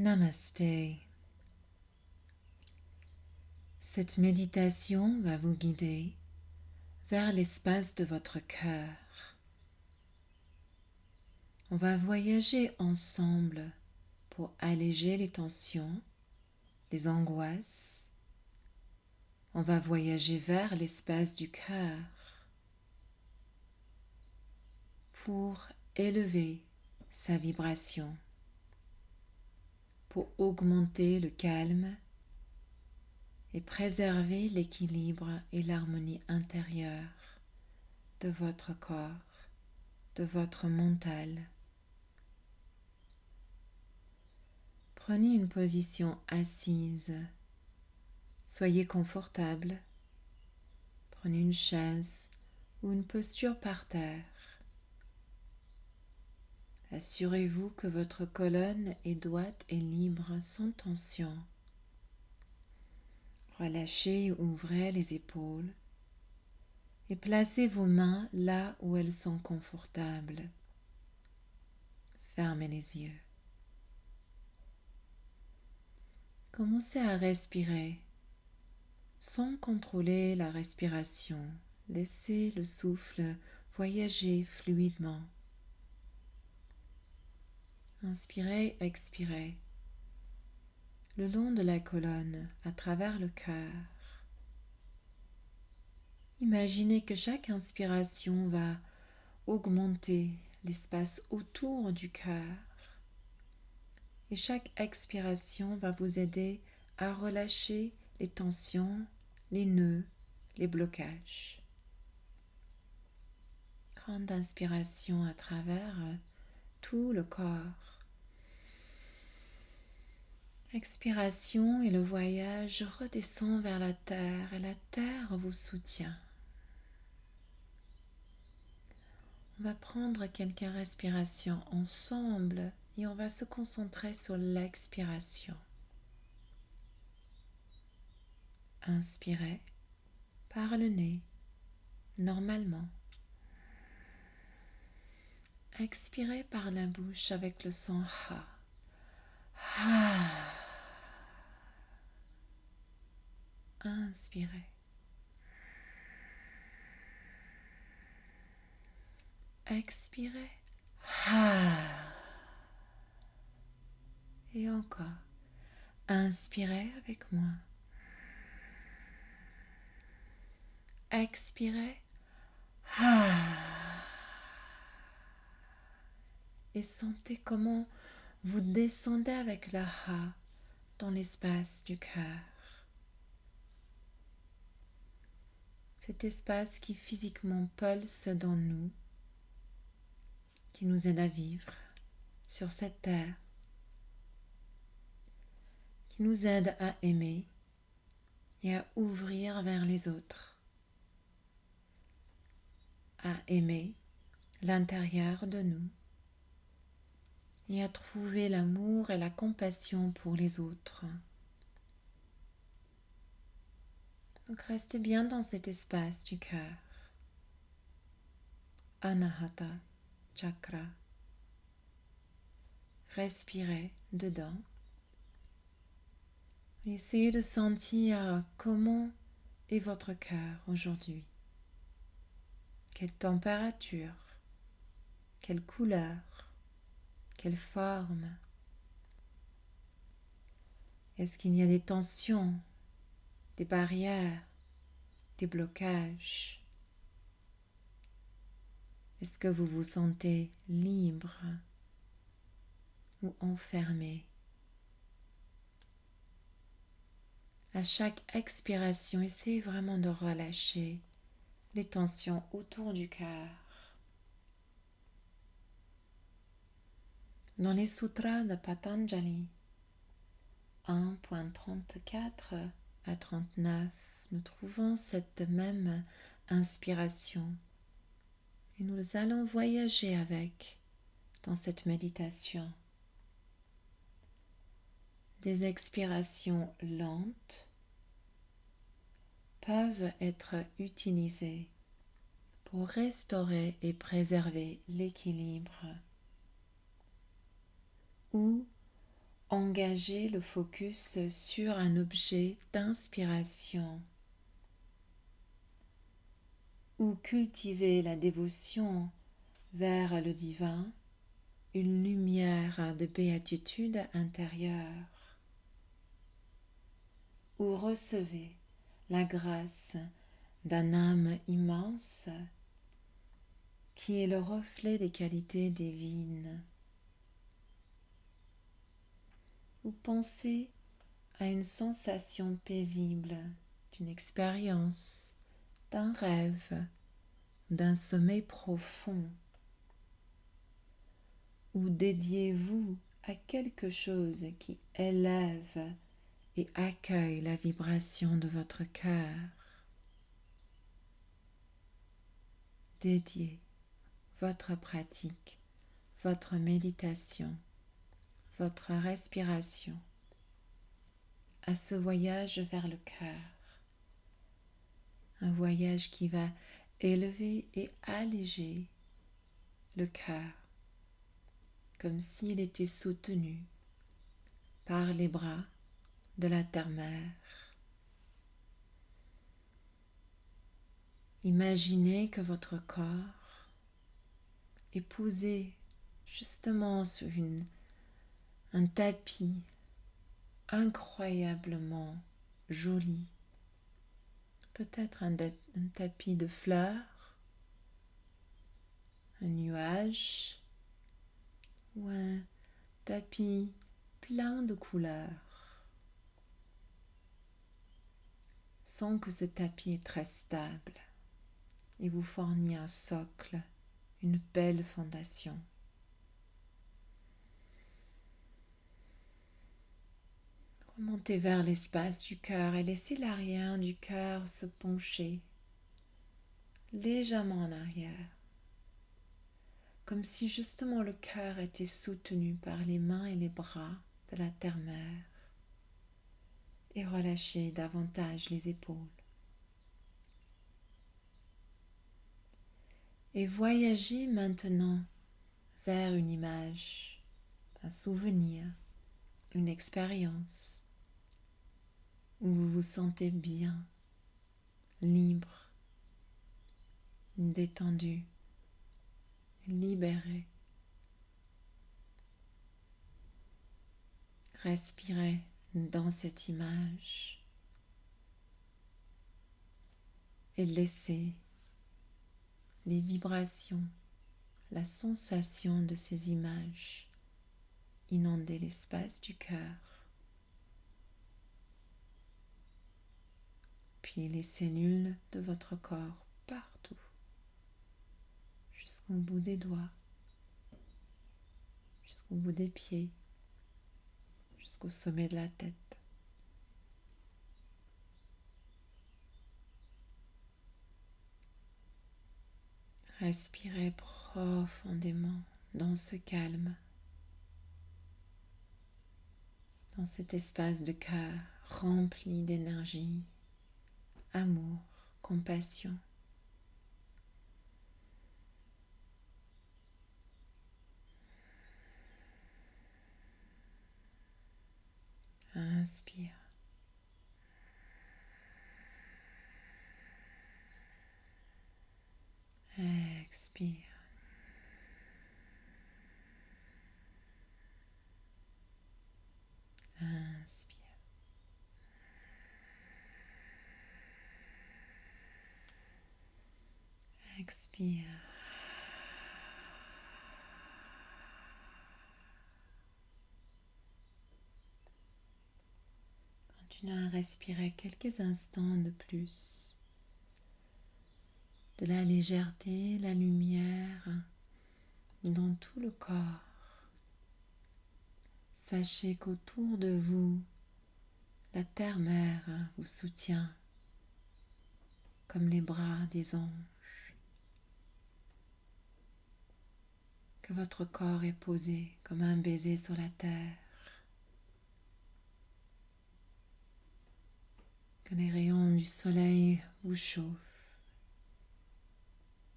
Namasté. Cette méditation va vous guider vers l'espace de votre cœur. On va voyager ensemble pour alléger les tensions, les angoisses. On va voyager vers l'espace du cœur pour élever sa vibration, pour augmenter le calme et préserver l'équilibre et l'harmonie intérieure de votre corps, de votre mental. Prenez une position assise. Soyez confortable. Prenez une chaise ou une posture par terre. Assurez-vous que votre colonne est droite et libre, sans tension. Relâchez et ouvrez les épaules et placez vos mains là où elles sont confortables. Fermez les yeux. Commencez à respirer sans contrôler la respiration. Laissez le souffle voyager fluidement. Inspirez, expirez le long de la colonne, à travers le cœur. Imaginez que chaque inspiration va augmenter l'espace autour du cœur et chaque expiration va vous aider à relâcher les tensions, les nœuds, les blocages. Grande inspiration à travers tout le corps. Expiration et le voyage redescend vers la terre et la terre vous soutient. On va prendre quelques respirations ensemble et on va se concentrer sur l'expiration. Inspirez par le nez, normalement. Expirez par la bouche avec le son Ha. Ha. Inspirez. Expirez. Ha. Et encore. Inspirez avec moi. Expirez. Ha. Et sentez comment vous descendez avec la Ha dans l'espace du cœur. Cet espace qui physiquement pulse dans nous, qui nous aide à vivre sur cette terre, qui nous aide à aimer et à ouvrir vers les autres, à aimer l'intérieur de nous et à trouver l'amour et la compassion pour les autres. Donc restez bien dans cet espace du cœur. Anahata Chakra. Respirez dedans. Essayez de sentir comment est votre cœur aujourd'hui. Quelle température, quelle couleur, quelle forme. Est-ce qu'il y a des tensions, des barrières, des blocages? Est-ce que vous vous sentez libre ou enfermé? À chaque expiration, essayez vraiment de relâcher les tensions autour du cœur. Dans les sutras de Patanjali 1.34 à 39, nous trouvons cette même inspiration et nous allons voyager avec dans cette méditation. Des expirations lentes peuvent être utilisées pour restaurer et préserver l'équilibre ou engagez le focus sur un objet d'inspiration ou cultivez la dévotion vers le divin, une lumière de béatitude intérieure, ou recevez la grâce d'un âme immense qui est le reflet des qualités divines. Ou pensez à une sensation paisible, d'une expérience, d'un rêve, d'un sommeil profond. Ou dédiez-vous à quelque chose qui élève et accueille la vibration de votre cœur. Dédiez votre pratique, votre méditation, votre respiration à ce voyage vers le cœur. Un voyage qui va élever et alléger le cœur, comme s'il était soutenu par les bras de la terre-mère. Imaginez que votre corps est posé justement sur un tapis incroyablement joli, peut-être un tapis de fleurs, un nuage ou un tapis plein de couleurs, sans que ce tapis est très stable et vous fournit un socle, une belle fondation. Remontez vers l'espace du cœur et laissez l'arrière du cœur se pencher légèrement en arrière, comme si justement le cœur était soutenu par les mains et les bras de la terre-mère, et relâchez davantage les épaules. Et voyagez maintenant vers une image, un souvenir, une expérience où vous vous sentez bien, libre, détendu, libéré. Respirez dans cette image et laissez les vibrations, la sensation de ces images inonder l'espace du cœur, puis les cellules de votre corps partout, jusqu'au bout des doigts, jusqu'au bout des pieds, jusqu'au sommet de la tête. Respirez profondément dans ce calme, dans cet espace de cœur rempli d'énergie, amour, compassion. Inspire. Expire. Inspire. Expire. Continuez à respirer quelques instants de plus. De la légèreté, la lumière dans tout le corps. Sachez qu'autour de vous, la terre-mère vous soutient comme les bras des anges. Que votre corps est posé comme un baiser sur la terre. Que les rayons du soleil vous chauffent.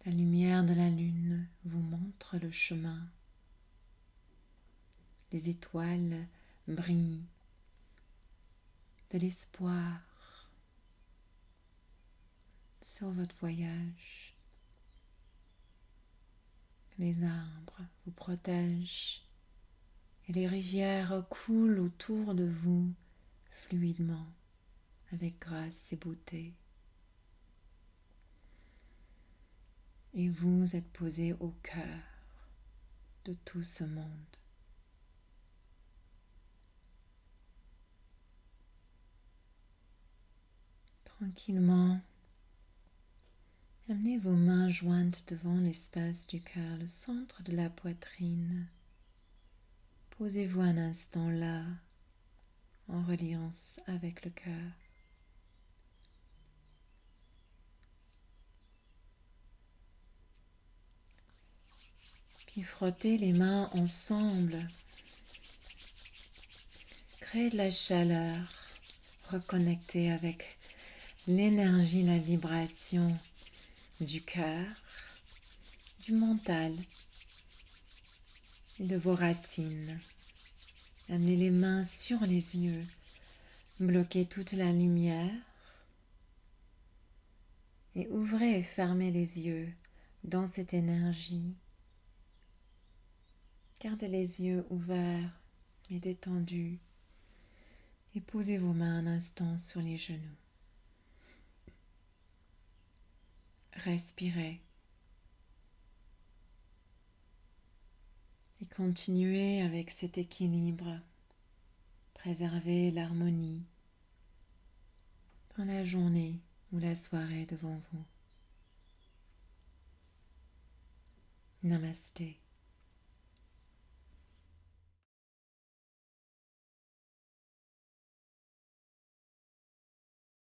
La lumière de la lune vous montre le chemin. Les étoiles brille, de l'espoir sur votre voyage. Les arbres vous protègent et les rivières coulent autour de vous fluidement avec grâce et beauté. Et vous êtes posé au cœur de tout ce monde. Tranquillement, amenez vos mains jointes devant l'espace du cœur, le centre de la poitrine. Posez-vous un instant là, en reliance avec le cœur. Puis frottez les mains ensemble. Créez de la chaleur, reconnectez avec l'énergie, la vibration du cœur, du mental et de vos racines. Amenez les mains sur les yeux, bloquez toute la lumière et ouvrez et fermez les yeux dans cette énergie. Gardez les yeux ouverts mais détendus et posez vos mains un instant sur les genoux. Respirez et continuez avec cet équilibre. Préservez l'harmonie dans la journée ou la soirée devant vous. Namasté.